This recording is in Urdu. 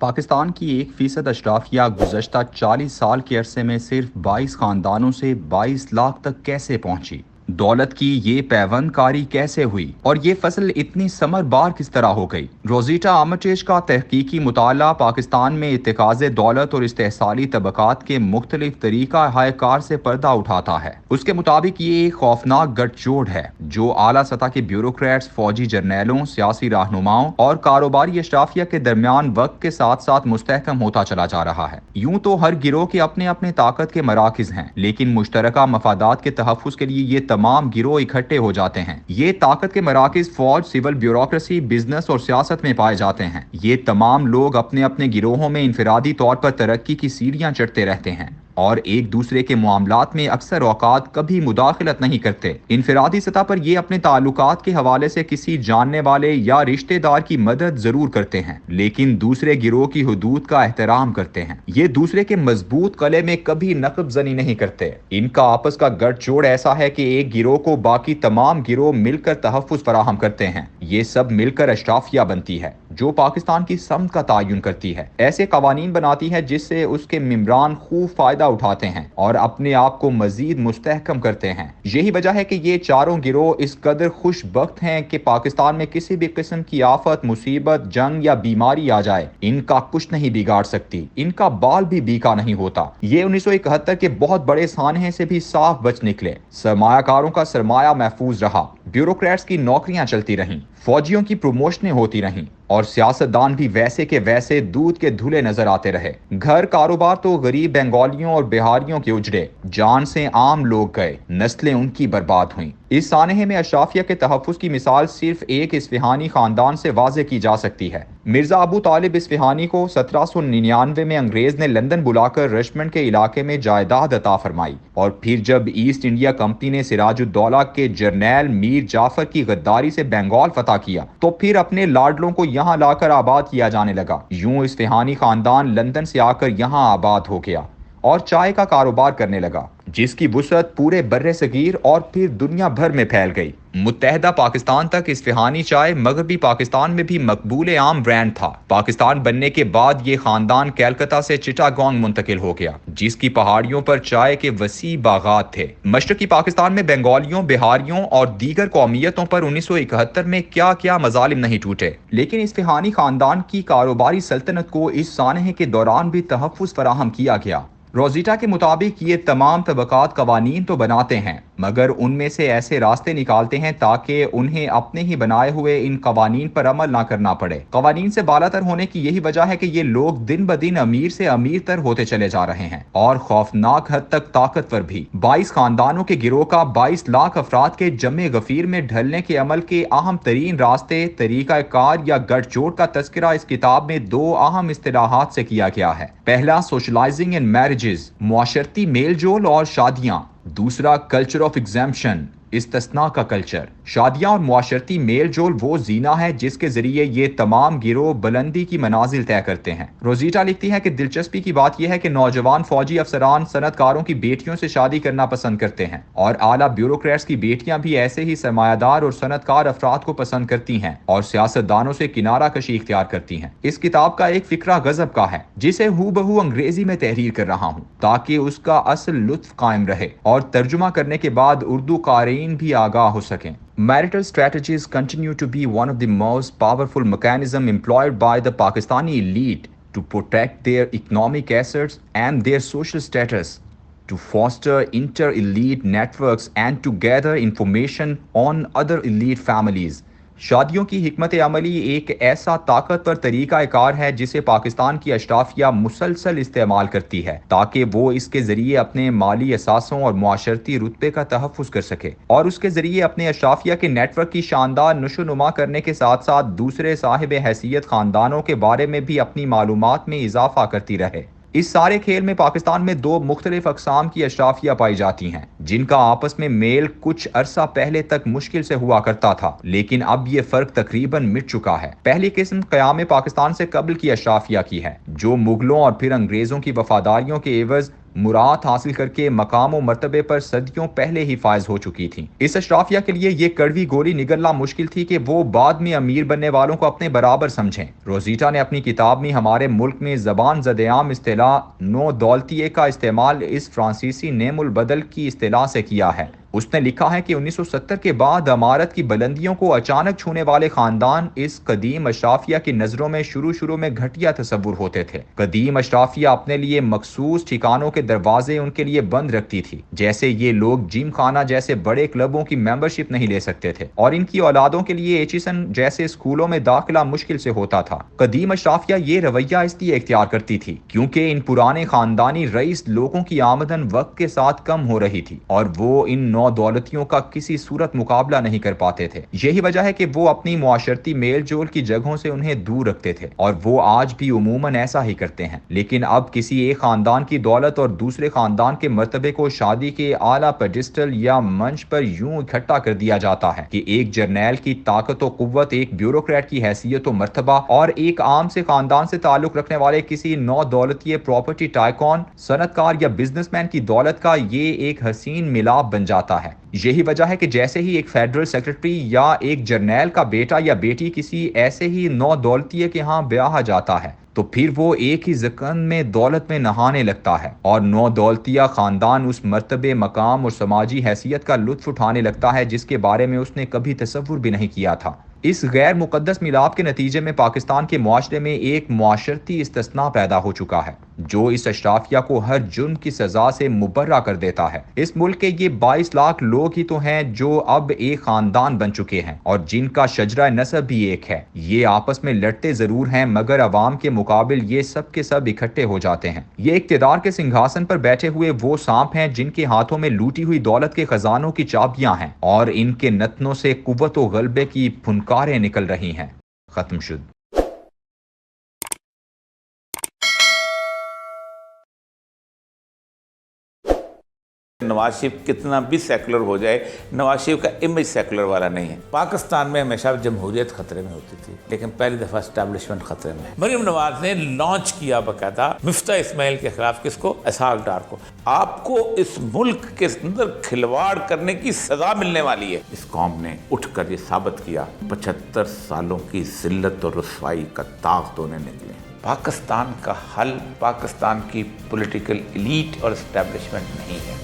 پاکستان کی 1% اشرافیہ گزشتہ 40 سال کے عرصے میں صرف 22 خاندانوں سے 22 لاکھ تک کیسے پہنچی؟ دولت کی یہ پیوند کاری کیسے ہوئی اور یہ فصل اتنی ثمر بار کس طرح ہو گئی؟ روزیٹا آرمیٹیج کا تحقیقی مطالعہ پاکستان میں اتخاذ دولت اور استحصالی طبقات کے مختلف طریقہ کار سے پردہ اٹھاتا ہے۔ اس کے مطابق یہ ایک خوفناک گٹھ جوڑ ہے جو اعلیٰ سطح کے بیوروکریٹس، فوجی جرنیلوں، سیاسی رہنماؤں اور کاروباری اشرافیہ کے درمیان وقت کے ساتھ ساتھ مستحکم ہوتا چلا جا رہا ہے۔ یوں تو ہر گروہ کے اپنے اپنے طاقت کے مراکز ہیں، لیکن مشترکہ مفادات کے تحفظ کے لیے یہ تمام گروہ اکٹھے ہو جاتے ہیں۔ یہ طاقت کے مراکز فوج، سول بیوروکریسی، بزنس اور سیاست میں پائے جاتے ہیں۔ یہ تمام لوگ اپنے اپنے گروہوں میں انفرادی طور پر ترقی کی سیڑھیاں چڑھتے رہتے ہیں اور ایک دوسرے کے معاملات میں اکثر اوقات کبھی مداخلت نہیں کرتے۔ انفرادی سطح پر یہ اپنے تعلقات کے حوالے سے کسی جاننے والے یا رشتہ دار کی مدد ضرور کرتے ہیں، لیکن دوسرے گروہ کی حدود کا احترام کرتے ہیں۔ یہ دوسرے کے مضبوط قلعے میں کبھی نقب زنی نہیں کرتے۔ ان کا آپس کا گٹھ جوڑ ایسا ہے کہ ایک گروہ کو باقی تمام گروہ مل کر تحفظ فراہم کرتے ہیں۔ یہ سب مل کر اشرافیہ بنتی ہے جو پاکستان کی سمت کا تعین کرتی ہے، ایسے قوانین بناتی ہے جس سے اس کے ممبران خوب فائدہ اٹھاتے ہیں اور اپنے آپ کو مزید مستحکم کرتے ہیں۔ یہی وجہ ہے کہ یہ چاروں گروہ اس قدر خوش بخت ہیں کہ پاکستان میں کسی بھی قسم کی آفت، مصیبت، جنگ یا بیماری آ جائے، ان کا کچھ نہیں بگاڑ سکتی، ان کا بال بھی بیکا نہیں ہوتا۔ یہ 1971 کے بہت بڑے سانحے سے بھی صاف بچ نکلے۔ سرمایہ کاروں کا سرمایہ محفوظ رہا، بیوروکریٹس کی نوکریاں چلتی رہیں، فوجیوں کی پروموشنیں ہوتی رہیں اور سیاستدان بھی ویسے کے ویسے دودھ کے دھلے نظر آتے رہے۔ گھر کاروبار تو غریب بنگالیوں اور بہاریوں کے اجڑے، جان سے عام لوگ گئے، نسلیں ان کی برباد ہوئیں۔ اس سانحے میں اشرافیہ کے تحفظ کی مثال صرف ایک اصفہانی خاندان سے واضح کی جا سکتی ہے۔ مرزا ابو طالب اصفہانی کو 1799 میں انگریز نے لندن بلا کر رشمنڈ کے علاقے میں جائیداد عطا فرمائی، اور پھر جب ایسٹ انڈیا کمپنی نے سراج الدولہ کے جرنیل میر جعفر کی غداری سے بنگال فتح کیا تو پھر اپنے لاڈلوں کو یہاں لا کر آباد کیا جانے لگا۔ یوں اصفہانی خاندان لندن سے آ کر یہاں آباد ہو گیا اور چائے کا کاروبار کرنے لگا، جس کی وسعت پورے بر صغیر اور پھر دنیا بھر میں پھیل گئی۔ متحدہ پاکستان تک اصفہانی چائے مغربی پاکستان میں بھی مقبول عام برانڈ تھا۔ پاکستان بننے کے بعد یہ خاندان کلکتہ سے چٹاگانگ منتقل ہو گیا، جس کی پہاڑیوں پر چائے کے وسیع باغات تھے۔ مشرقی پاکستان میں بنگالیوں، بہاریوں اور دیگر قومیتوں پر 1971 میں کیا کیا مظالم نہیں ٹوٹے، لیکن اصفہانی خاندان کی کاروباری سلطنت کو اس سانحے کے دوران بھی تحفظ فراہم کیا گیا۔ روزیٹا کے مطابق یہ تمام طبقات قوانین تو بناتے ہیں، مگر ان میں سے ایسے راستے نکالتے ہیں تاکہ انہیں اپنے ہی بنائے ہوئے ان قوانین پر عمل نہ کرنا پڑے۔ قوانین سے بالاتر ہونے کی یہی وجہ ہے کہ یہ لوگ دن بدن امیر سے امیر تر ہوتے چلے جا رہے ہیں اور خوفناک حد تک طاقتور بھی۔ 22 خاندانوں کے گروہ کا 22 لاکھ افراد کے جمع غفیر میں ڈھلنے کے عمل کے اہم ترین راستے، طریقہ کار یا گٹھ جوڑ کا تذکرہ اس کتاب میں دو اہم اصطلاحات سے کیا گیا ہے۔ پہلا سوشلائزنگ اینڈ میرجز، معاشرتی میل جول اور شادیاں۔ دوسرا کلچر آف ایگزیمپشن، استثناء کا کلچر۔ شادیاں اور معاشرتی میل جول وہ زینہ ہے جس کے ذریعے یہ تمام گروہ بلندی کی منازل طے کرتے ہیں۔ روزیٹا لکھتی ہے کہ دلچسپی کی بات یہ ہے کہ نوجوان فوجی افسران صنعت کاروں کی بیٹیوں سے شادی کرنا پسند کرتے ہیں اور اعلیٰ بیوروکریٹس کی بیٹیاں بھی ایسے ہی سرمایہ دار اور صنعت کار افراد کو پسند کرتی ہیں اور سیاستدانوں سے کنارہ کشی اختیار کرتی ہیں۔ اس کتاب کا ایک فقرہ غضب کا ہے جسے ہو بہو انگریزی میں تحریر کر رہا ہوں تاکہ اس کا اصل لطف قائم رہے اور ترجمہ کرنے کے بعد اردو قارئین بھی آگاہ ہو سکیں۔ Marital strategies continue to be one of the most powerful mechanisms employed by the Pakistani elite to protect their economic assets and their social status, to foster inter-elite networks and to gather information on other elite families. شادیوں کی حکمت عملی ایک ایسا طاقتور طریقہ کار ہے جسے پاکستان کی اشرافیہ مسلسل استعمال کرتی ہے تاکہ وہ اس کے ذریعے اپنے مالی اثاثوں اور معاشرتی رتبے کا تحفظ کر سکے اور اس کے ذریعے اپنے اشرافیہ کے نیٹ ورک کی شاندار نشو نما کرنے کے ساتھ ساتھ دوسرے صاحب حیثیت خاندانوں کے بارے میں بھی اپنی معلومات میں اضافہ کرتی رہے۔ اس سارے کھیل میں پاکستان میں دو مختلف اقسام کی اشرافیہ پائی جاتی ہیں جن کا آپس میں میل کچھ عرصہ پہلے تک مشکل سے ہوا کرتا تھا، لیکن اب یہ فرق تقریباً مٹ چکا ہے۔ پہلی قسم قیام پاکستان سے قبل کی اشرافیہ کی ہے جو مغلوں اور پھر انگریزوں کی وفاداریوں کے عوض مراد حاصل کر کے مقام و مرتبے پر صدیوں پہلے ہی فائز ہو چکی تھیں۔ اس اشرافیہ کے لیے یہ کڑوی گولی نگلنا مشکل تھی کہ وہ بعد میں امیر بننے والوں کو اپنے برابر سمجھیں۔ روزیٹا نے اپنی کتاب میں ہمارے ملک میں زبان زد عام اصطلاح نو دولتیے کا استعمال اس فرانسیسی نیم البدل کی اصطلاح سے کیا ہے۔ اس نے لکھا ہے کہ 1970 کے بعد عمارت کی بلندیوں کو اچانک چھونے والے خاندان اس قدیم اشرافیہ کی نظروں میں شروع میں گھٹیا تصور ہوتے تھے۔ قدیم اشرافیہ اپنے لیے مخصوص ٹھکانوں کے دروازے ان کے لیے بند رکھتی تھی، جیسے یہ لوگ جم خانہ جیسے بڑے کلبوں کی ممبرشپ نہیں لے سکتے تھے، اور ان کی اولادوں کے لیے ایچیسن جیسے اسکولوں میں داخلہ مشکل سے ہوتا تھا۔ قدیم اشرافیہ یہ رویہ اس لیے اختیار کرتی تھی کیونکہ ان پرانے خاندانی رئیس لوگوں کی آمدن وقت کے ساتھ کم ہو رہی تھی اور وہ ان نو دولتیوں کا کسی صورت مقابلہ نہیں کر پاتے تھے۔ یہی وجہ ہے کہ وہ اپنی معاشرتی میل جول کی جگہوں سے انہیں دور رکھتے تھے، اور وہ آج بھی عموماً ایسا ہی کرتے ہیں۔ لیکن اب کسی ایک خاندان کی دولت اور دوسرے خاندان کے مرتبے کو شادی کے اعلیٰ پیڈسٹل یا منچ پر یوں اکٹھا کر دیا جاتا ہے کہ ایک جرنیل کی طاقت و قوت، ایک بیوروکریٹ کی حیثیت و مرتبہ، اور ایک عام سے خاندان سے تعلق رکھنے والے کسی نو دولتیے پراپرٹی ٹائکون، صنعت کار یا بزنس مین کی دولت کا یہ ایک حسین ملاپ بن جاتا ہے۔ یہی وجہ ہے کہ جیسے ہی ایک فیڈرل سیکرٹری یا ایک جرنیل کا بیٹا یا بیٹی کسی ایسے ہی نو دولتیے کے ہاں بیاہا جاتا ہے تو پھر وہ ایک ہی ذقن میں دولت میں نہانے لگتا ہے، اور نو دولتیہ خاندان اس مرتبے، مقام اور سماجی حیثیت کا لطف اٹھانے لگتا ہے جس کے بارے میں اس نے کبھی تصور بھی نہیں کیا تھا۔ اس غیر مقدس ملاپ کے نتیجے میں پاکستان کے معاشرے میں ایک معاشرتی استثناء پیدا ہو چکا ہے جو اس اشرافیہ کو ہر جرم کی سزا سے مبرہ کر دیتا ہے۔ اس ملک کے یہ 22 لاکھ لوگ ہی تو ہیں جو اب ایک خاندان بن چکے ہیں اور جن کا شجرہ نسب بھی ایک ہے۔ یہ آپس میں لڑتے ضرور ہیں مگر عوام کے مقابل یہ سب کے سب اکٹھے ہو جاتے ہیں۔ یہ اقتدار کے سنگھاسن پر بیٹھے ہوئے وہ سانپ ہیں جن کے ہاتھوں میں لوٹی ہوئی دولت کے خزانوں کی چابیاں ہیں اور ان کے نتنوں سے قوت و غلبے کی پھنکاریں نکل رہی ہیں۔ ختم شد۔ نواز شریف کتنا بھی سیکولر ہو جائے، نواز شریف کا امیج سیکولر والا نہیں ہے۔ پاکستان میں ہمیشہ جمہوریت خطرے میں ہوتی تھی لیکن پہلی دفعہ اسٹیبلشمنٹ خطرے میں ہے۔ مریم نواز نے لانچ کیا باقاعدہ مفتاح اسماعیل کے خلاف، کس کو؟ اسحاق ڈار کو۔ آپ کو اس ملک کے اندر کھلواڑ کرنے کی سزا ملنے والی ہے۔ اس قوم نے اٹھ کر یہ ثابت کیا 75 سالوں کی ذلت اور رسوائی کا داغ دھونے نکلے۔ پاکستان کا حل پاکستان کی پولیٹیکل ایلیٹ اور اسٹیبلشمنٹ نہیں ہے۔